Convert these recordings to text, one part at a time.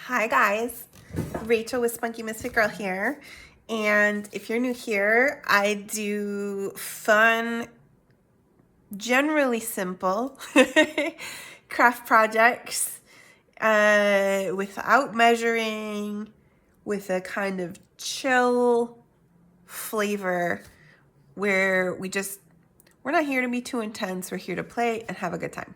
Hi guys, Rachel with Spunky Misfit Girl here. And if you're new here, I do fun, generally simple craft projects without measuring, with a kind of chill flavor where we're not here to be too intense. We're here to play and have a good time.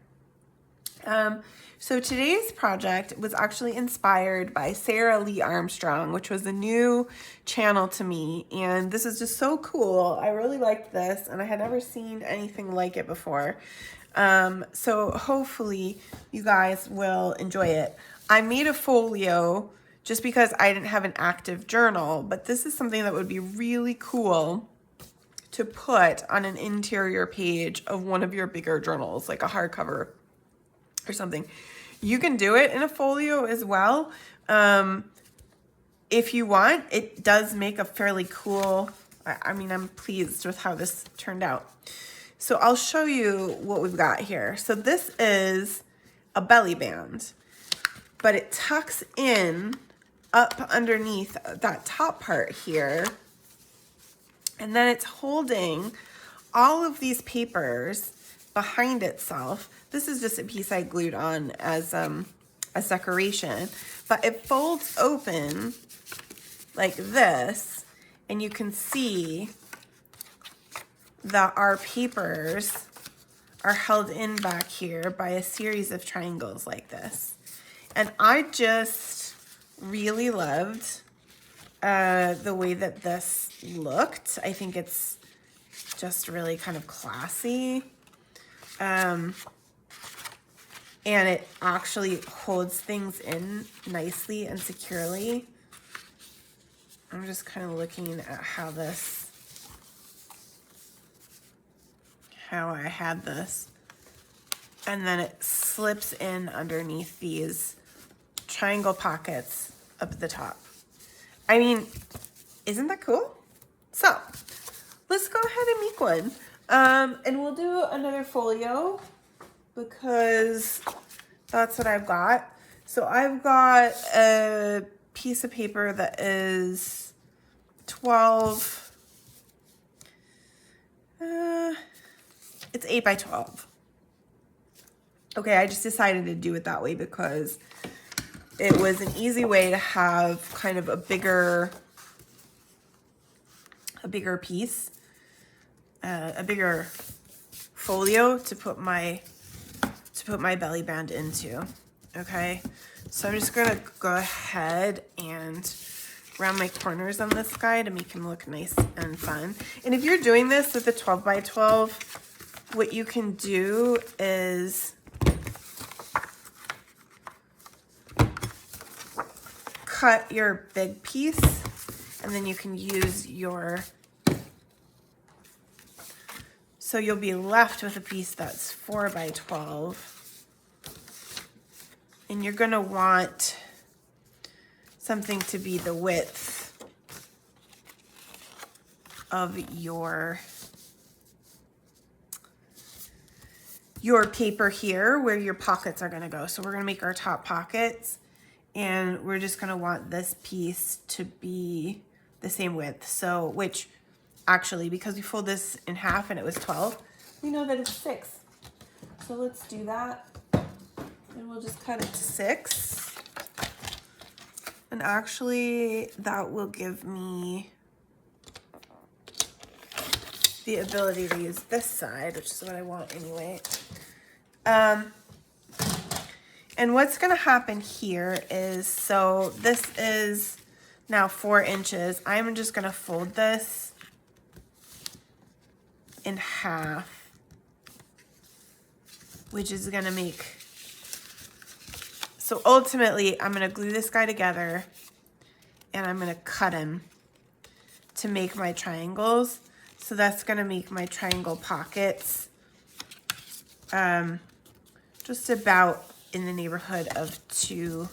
So today's project was actually inspired by Sarah Lee Armstrong, which was a new channel to me. And this is just so cool. I really liked this and I had never seen anything like it before. So hopefully you guys will enjoy it. I made a folio just because I didn't have an active journal, but this is something that would be really cool to put on an interior page of one of your bigger journals, like a hardcover or something. You can do it in a folio as well. If you want, it does make a fairly cool, I mean, I'm pleased with how this turned out. So I'll show you what we've got here. So this is a belly band, but it tucks in up underneath that top part here. And then it's holding all of these papers behind itself. This is just a piece I glued on as decoration, but it folds open like this, and you can see that our papers are held in back here by a series of triangles like this. And I just really loved the way that this looked. I think it's just really kind of classy. And it actually holds things in nicely and securely. I'm just kind of looking at how I had this. And then it slips in underneath these triangle pockets up at the top. I mean, isn't that cool? So let's go ahead and make one. And we'll do another folio because that's what I've got. So I've got a piece of paper that is 12, it's 8 by 12. Okay, I just decided to do it that way because it was an easy way to have kind of a bigger piece, a bigger folio to put my belly band into. Okay, so I'm just gonna go ahead and round my corners on this guy to make him look nice and fun. And if you're doing this with a 12 by 12, what you can do is cut your big piece, and then you can use your, so you'll be left with a piece that's 4 by 12. And you're gonna want something to be the width of your paper here where your pockets are gonna go. So we're gonna make our top pockets, and we're just gonna want this piece to be the same width. So, which actually, because we fold this in half and it was 12, we know that it's 6. So let's do that. And we'll just cut it to 6. And actually, that will give me the ability to use this side, which is what I want anyway. And what's gonna happen here is, so this is now 4 inches. I'm just gonna fold this in half, which is gonna make, so ultimately I'm gonna glue this guy together and I'm gonna cut him to make my triangles. So that's gonna make my triangle pockets just about in the neighborhood of 2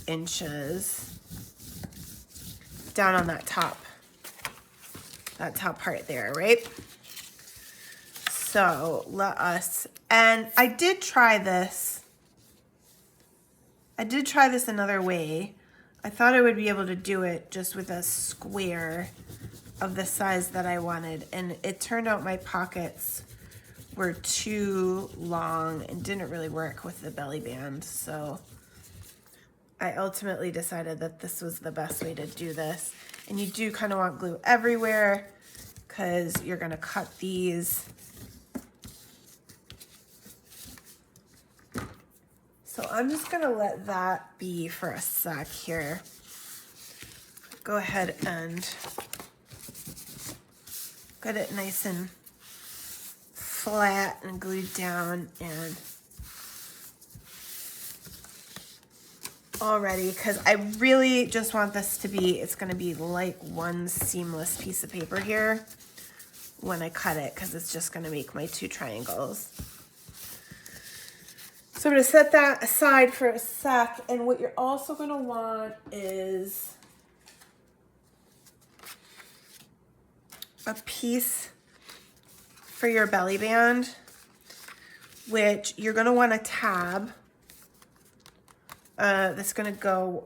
inches down on that top part there, right? So let us, and I did try this I did try this another way. I thought I would be able to do it just with a square of the size that I wanted, and it turned out my pockets were too long and didn't really work with the belly band, so I ultimately decided that this was the best way to do this. And you do kind of want glue everywhere because you're going to cut these. So I'm just going to let that be for a sec here. Go ahead and get it nice and flat and glued down and all ready, because I really just want this to be, it's going to be like one seamless piece of paper here when I cut it, because it's just going to make my 2 triangles. So I'm going to set that aside for a sec, and what you're also going to want is a piece for your belly band, which you're going to want a tab that's going to go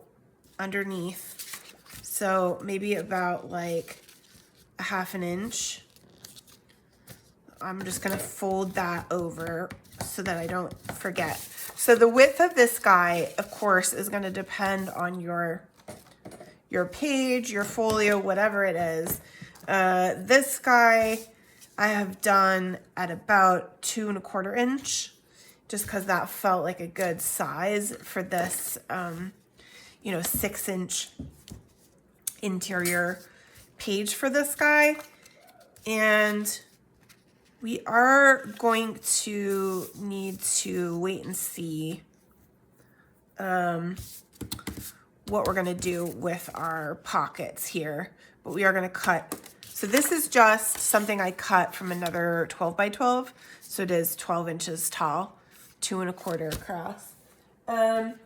underneath. So maybe about like a 1/2 inch. I'm just going to fold that over so that I don't forget. So the width of this guy, of course, is going to depend on your page, your folio, whatever it is. This guy I have done at about 2 1/4 inch, just because that felt like a good size for this, 6 inch interior page for this guy. And we are going to need to wait and see what we're going to do with our pockets here, but we are going to cut. So this is just something I cut from another 12 by 12. So it is 12 inches tall, 2 1/4 across. And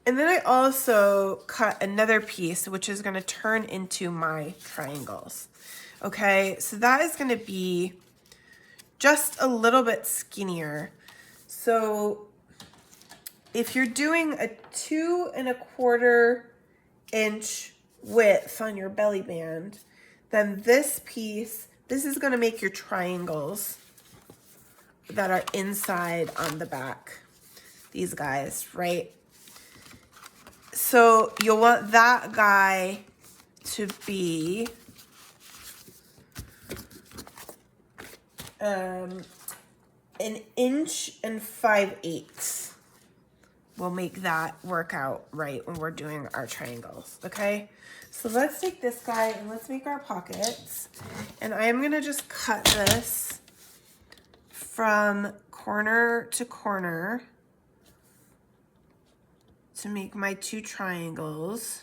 then I also cut another piece, which is going to turn into my triangles. Okay, so that is going to be just a little bit skinnier. So if you're doing a 2 1/4 inch width on your belly band, then this piece, this is going to make your triangles that are inside on the back. These guys, right? So you'll want that guy to be an 1 5/8 inches. We'll make that work out right when we're doing our triangles, okay? So let's take this guy and let's make our pockets. And I am gonna just cut this from corner to corner to make my 2 triangles.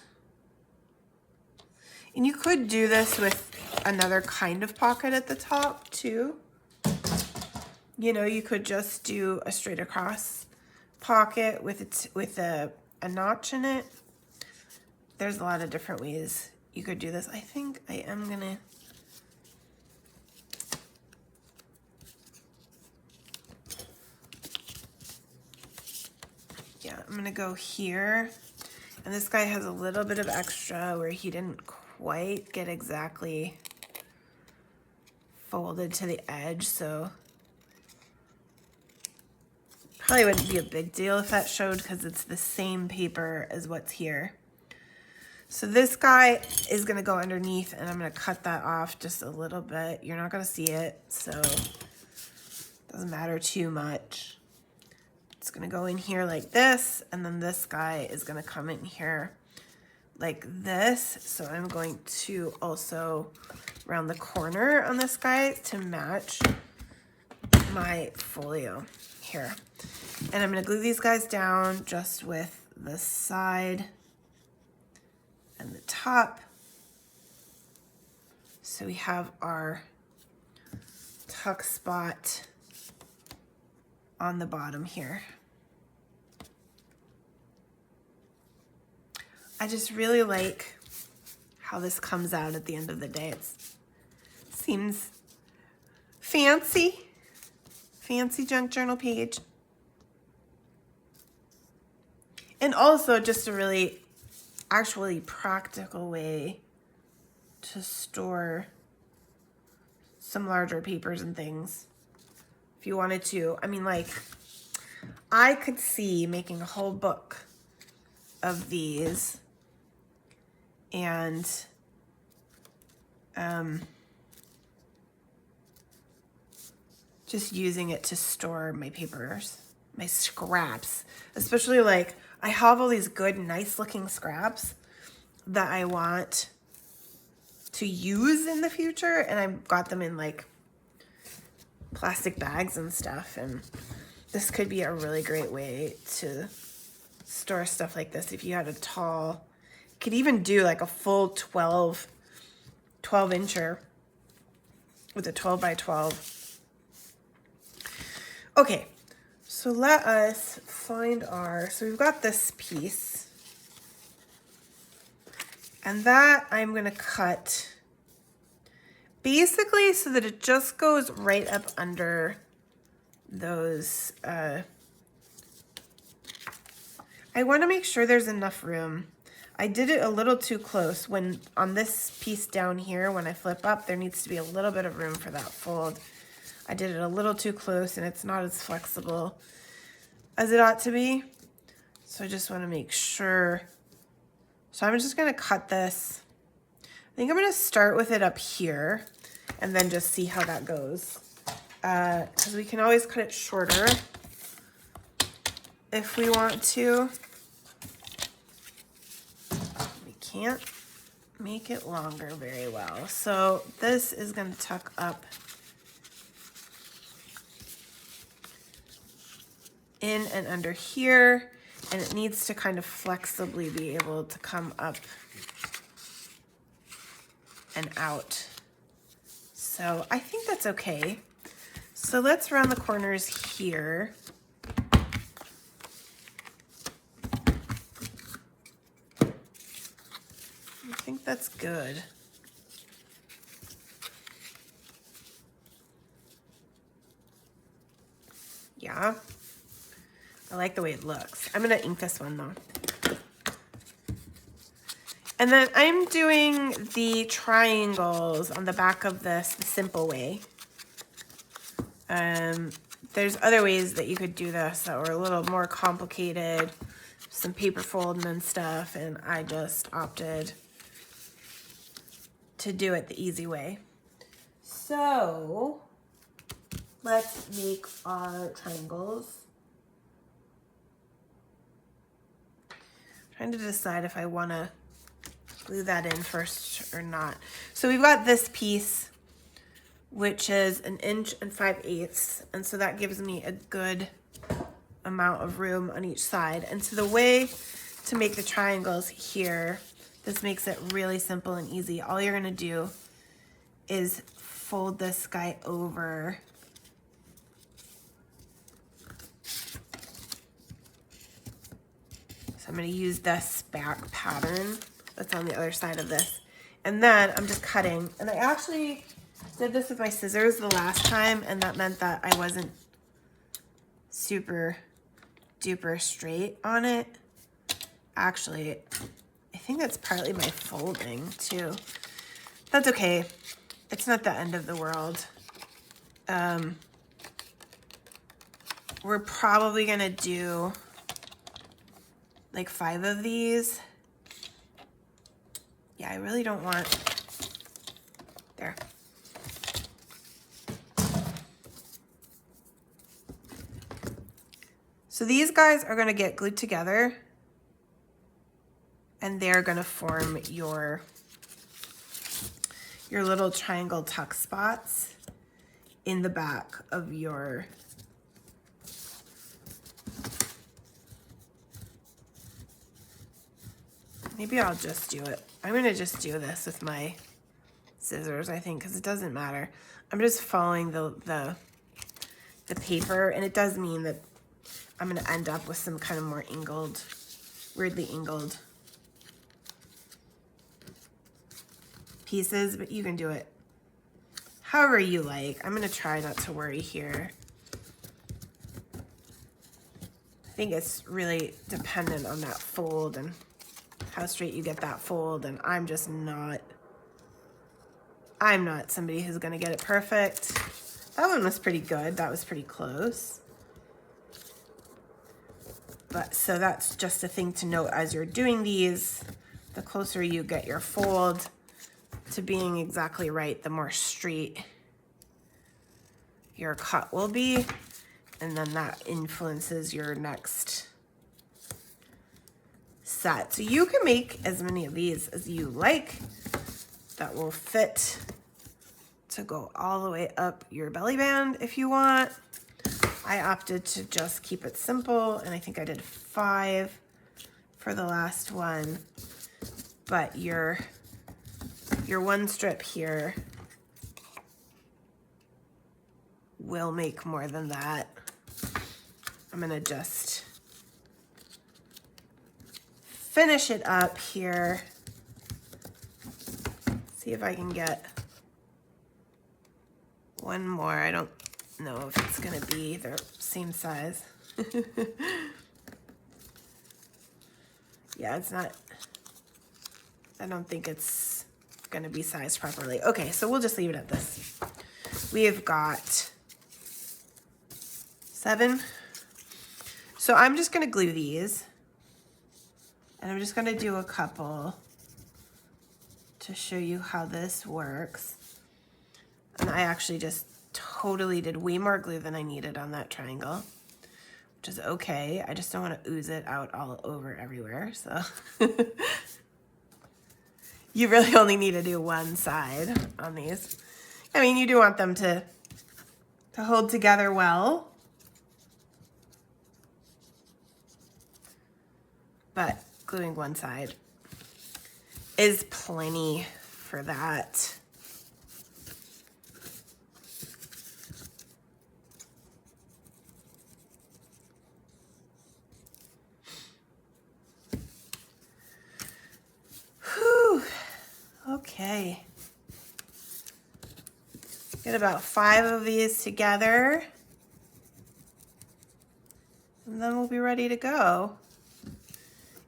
And you could do this with another kind of pocket at the top too. You know, you could just do a straight across pocket with a notch in it. There's a lot of different ways you could do this. I think I am gonna I'm gonna go here, and this guy has a little bit of extra where he didn't quite get exactly folded to the edge, so probably wouldn't be a big deal if that showed because it's the same paper as what's here. So this guy is gonna go underneath, and I'm gonna cut that off just a little bit. You're not gonna see it, so it doesn't matter too much. It's gonna go in here like this, and then this guy is gonna come in here like this. So I'm going to also round the corner on this guy to match my folio here. And I'm gonna glue these guys down just with the side and the top. So we have our tuck spot on the bottom here. I just really like how this comes out at the end of the day. It seems fancy junk journal page. And also just a really actually practical way to store some larger papers and things if you wanted to. I mean, like, I could see making a whole book of these and just using it to store my papers, my scraps, especially like I have all these good, nice looking scraps that I want to use in the future, and I've got them in like plastic bags and stuff, and this could be a really great way to store stuff like this if you had a tall, you could even do like a full 12 incher with a 12 by 12. Okay, so let us find so we've got this piece, and that I'm gonna cut basically so that it just goes right up under those, I wanna make sure there's enough room. I did it a little too close. When on this piece down here, when I flip up, there needs to be a little bit of room for that fold. I did it a little too close and it's not as flexible as it ought to be. So I just want to make sure. So I'm just going to cut this. I think I'm going to start with it up here and then just see how that goes. Because we can always cut it shorter if we want to. We can't make it longer very well. So this is going to tuck up in and under here, and it needs to kind of flexibly be able to come up and out. So I think that's okay. So let's round the corners here. I think that's good. Yeah. I like the way it looks. I'm gonna ink this one though. And then I'm doing the triangles on the back of this the simple way. There's other ways that you could do this that were a little more complicated, some paper folding and stuff, and I just opted to do it the easy way. So let's make our triangles. Trying to decide if I want to glue that in first or not. So we've got this piece, which is 1 5/8 inches, and so that gives me a good amount of room on each side. And so the way to make the triangles here, this makes it really simple and easy. All you're going to do is fold this guy over. So I'm going to use this back pattern that's on the other side of this. And then I'm just cutting. And I actually did this with my scissors the last time, and that meant that I wasn't super duper straight on it. Actually, I think that's partly my folding too. That's okay. It's not the end of the world. We're probably gonna do like 5 of these. Yeah, I really don't want, there. So these guys are gonna get glued together, and they're gonna form your little triangle tuck spots in the back of your maybe I'll just do it. I'm gonna just do this with my scissors, I think, because it doesn't matter. I'm just following the paper, and it does mean that I'm gonna end up with some kind of more angled, weirdly angled pieces, but you can do it however you like. I'm gonna try not to worry here. I think it's really dependent on that fold and how straight you get that fold, and I'm not somebody who's gonna get it perfect. That one was pretty good. That was pretty close. But so that's just a thing to note as you're doing these. The closer you get your fold to being exactly right, the more straight your cut will be. And then that influences your next set. So you can make as many of these as you like that will fit to go all the way up your belly band if you want. I opted to just keep it simple, and I think I did 5 for the last one. But your one strip here will make more than that. I'm gonna just finish it up here. See if I can get one more. I don't know if it's gonna be the same size. Yeah, it's not, I don't think it's gonna be sized properly. Okay, so we'll just leave it at this. We've got 7. So I'm just gonna glue these, and I'm just gonna do a couple to show you how this works. And I actually just totally did way more glue than I needed on that triangle, which is okay. I just don't want to ooze it out all over everywhere. So you really only need to do one side on these. I mean, you do want them to hold together well, but gluing one side is plenty for that. Whew. Okay. Get about 5 of these together, and then we'll be ready to go.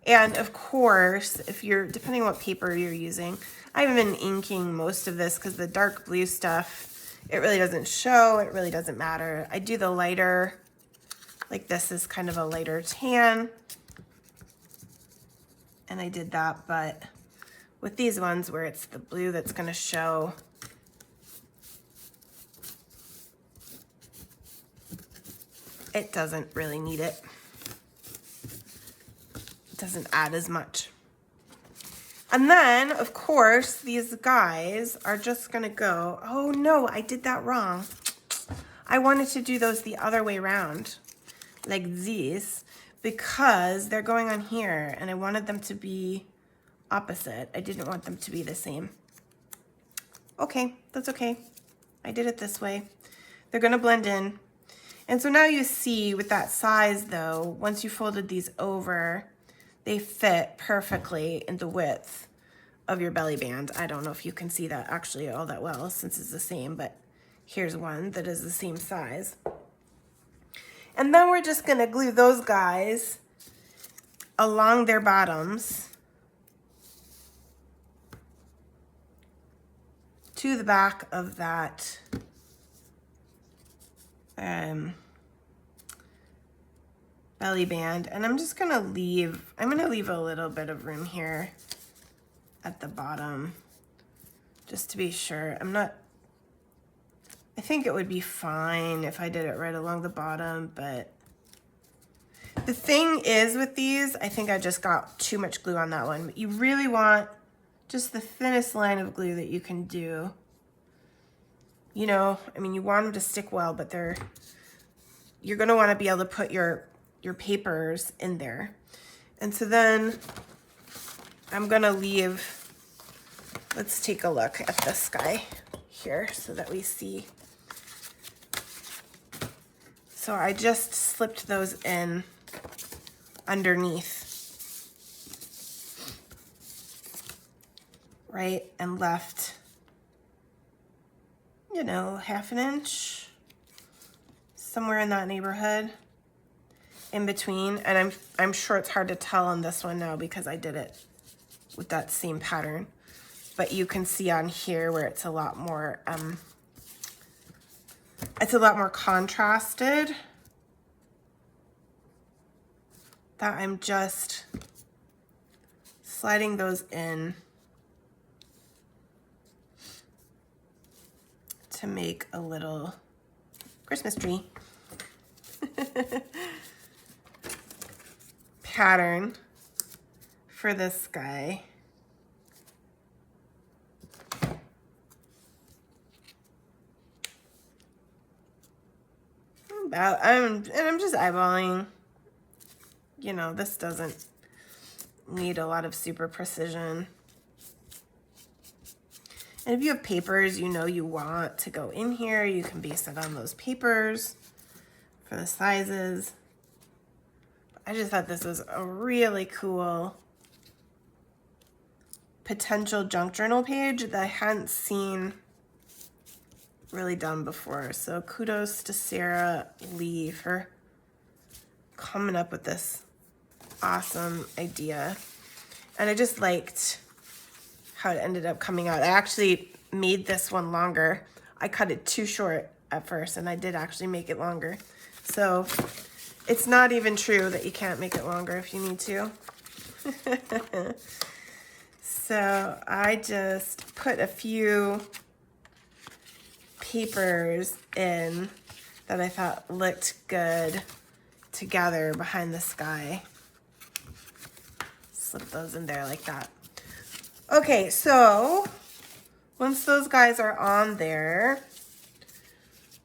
And of course, if you're, depending on what paper you're using, I've been inking most of this because the dark blue stuff, it really doesn't show, it really doesn't matter. I do the lighter, like this is kind of a lighter tan, and I did that, but with these ones where it's the blue that's gonna show, it doesn't really need it. It doesn't add as much. And then, of course, these guys are just gonna go, oh no, I did that wrong. I wanted to do those the other way around, like this, because they're going on here and I wanted them to be opposite. I didn't want them to be the same. Okay, that's okay. I did it this way. They're gonna blend in. And so now you see with that size though, once you folded these over, they fit perfectly in the width of your belly band. I don't know if you can see that actually all that well since it's the same, but here's one that is the same size. And then we're just gonna glue those guys along their bottoms to the back of that belly band. And I'm just gonna leave, I'm gonna leave a little bit of room here at the bottom just to be sure. I think it would be fine if I did it right along the bottom, but the thing is with these, I think I just got too much glue on that one. But you really want just the thinnest line of glue that you can do. You know, I mean, you want them to stick well, but you're gonna wanna be able to put your papers in there. And so then I'm gonna leave, let's take a look at this guy here so that we see. So I just slipped those in underneath, right? And left, you know, 1/2 inch, somewhere in that neighborhood. in between, and I'm sure it's hard to tell on this one now because I did it with that same pattern, but you can see on here where it's a lot more contrasted, that I'm just sliding those in to make a little Christmas tree pattern for this guy. I'm just eyeballing. You know, this doesn't need a lot of super precision. And if you have papers you know you want to go in here, you can base it on those papers for the sizes. I just thought this was a really cool potential junk journal page that I hadn't seen really done before. So kudos to Sarah Lee for coming up with this awesome idea. And I just liked how it ended up coming out. I actually made this one longer. I cut it too short at first, and I did actually make it longer. So it's not even true that you can't make it longer if you need to. So I just put a few papers in that I thought looked good together behind the sky. Slip those in there like that. Okay, so once those guys are on there,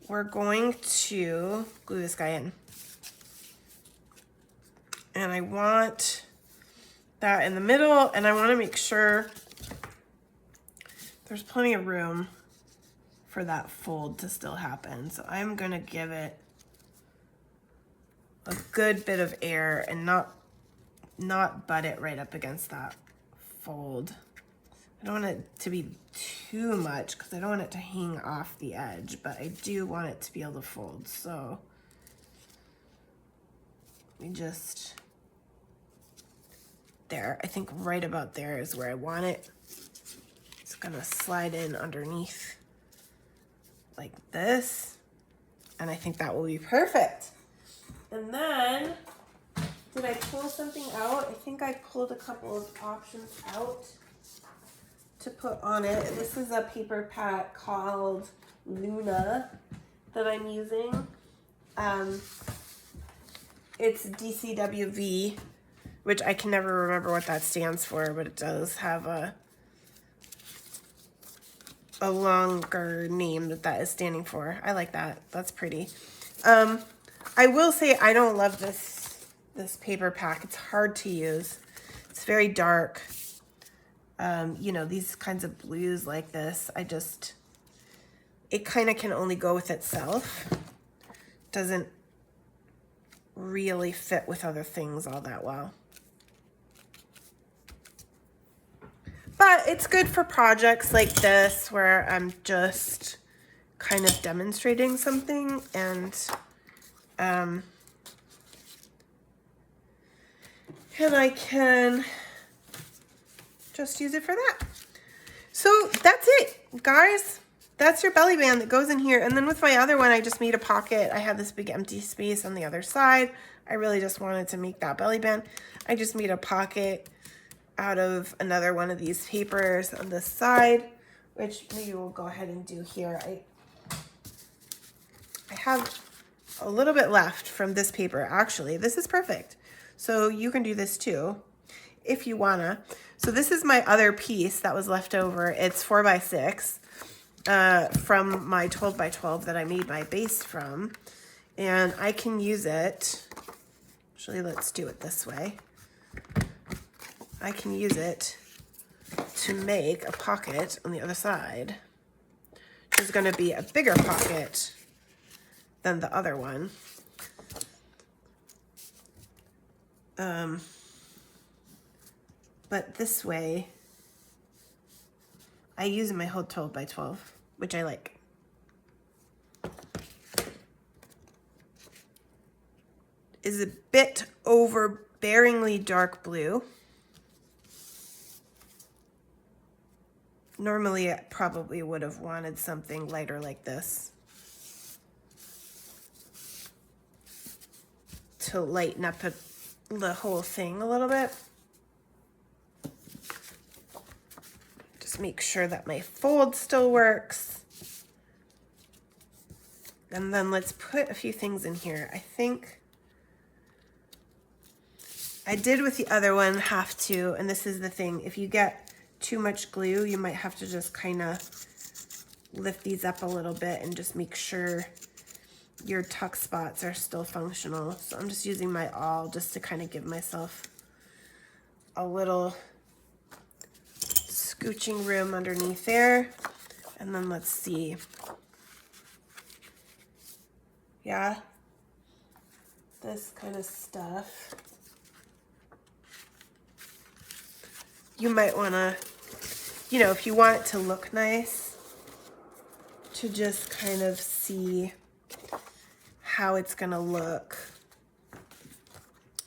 we're going to glue this guy in. And I want that in the middle, and I want to make sure there's plenty of room for that fold to still happen. So I'm going to give it a good bit of air and not butt it right up against that fold. I don't want it to be too much because I don't want it to hang off the edge, but I do want it to be able to fold. So we just, there, I think right about there is where I want it. It's gonna slide in underneath like this, and I think that will be perfect. And then, did I pull something out? I think I pulled a couple of options out to put on it. This is a paper pack called Luna that I'm using. It's DCWV, which I can never remember what that stands for, but it does have a longer name that is standing for. I like that. That's pretty. I will say I don't love this paper pack. It's hard to use. It's very dark. You know, these kinds of blues like this, it kind of can only go with itself. Doesn't really fit with other things all that well. But it's good for projects like this where I'm just kind of demonstrating something, and I can just use it for that. So that's it, guys. That's your belly band that goes in here. And then with my other one, I just made a pocket. I had this big empty space on the other side. I really just wanted to make that belly band. I just made a pocket out of another one of these papers on this side, which maybe we'll go ahead and do here. I have a little bit left from this paper. Actually, this is perfect. So you can do this too if you wanna. So this is my other piece that was left over. It's 4x6 from my 12x12 that I made my base from. And I can use it, actually let's do it this way. I can use it to make a pocket on the other side, which is gonna be a bigger pocket than the other one. But this way, I use my whole 12x12, which I like. is a bit overbearingly dark blue. Normally, I probably would have wanted something lighter like this to lighten up the whole thing a little bit. Just make sure that my fold still works. And then let's put a few things in here. I think I did with the other one have to, and this is the thing, if you get too much glue, you might have to just kind of lift these up a little bit and just make sure your tuck spots are still functional. So I'm just using my awl just to kind of give myself a little scooching room underneath there. And then let's see. Yeah, this kind of stuff. You might want to, you know, if you want it to look nice, to just kind of see how it's going to look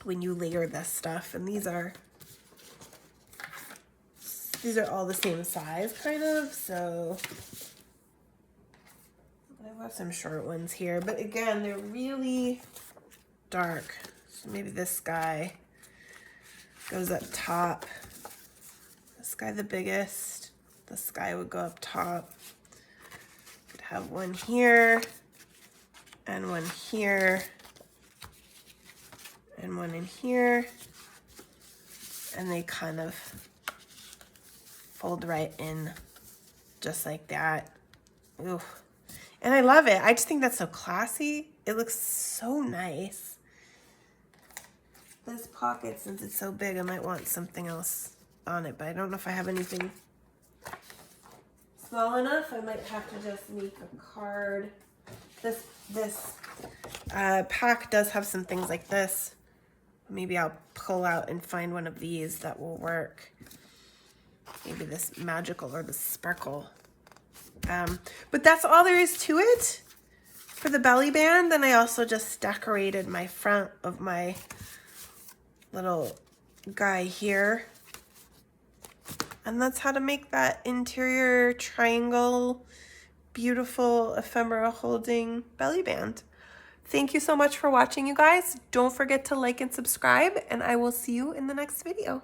when you layer this stuff. And these are all the same size, kind of, so I have some short ones here, but again, they're really dark. So maybe this guy goes up top. This guy the biggest. This guy would go up top. Could have one here, and one here, and one in here, and they kind of fold right in just like that. Ooh. And I love it. I just think that's so classy. It looks so nice. This pocket, since it's so big, I might want something else on it, but I don't know if I have anything small enough. I might have to just make a card. This pack does have some things like this. Maybe I'll pull out and find one of these that will work. Maybe this magical or the sparkle. But that's all there is to it for the belly band. And I also just decorated my front of my little guy here. And that's how to make that interior triangle, beautiful ephemera holding belly band. Thank you so much for watching, you guys. Don't forget to like and subscribe, and I will see you in the next video.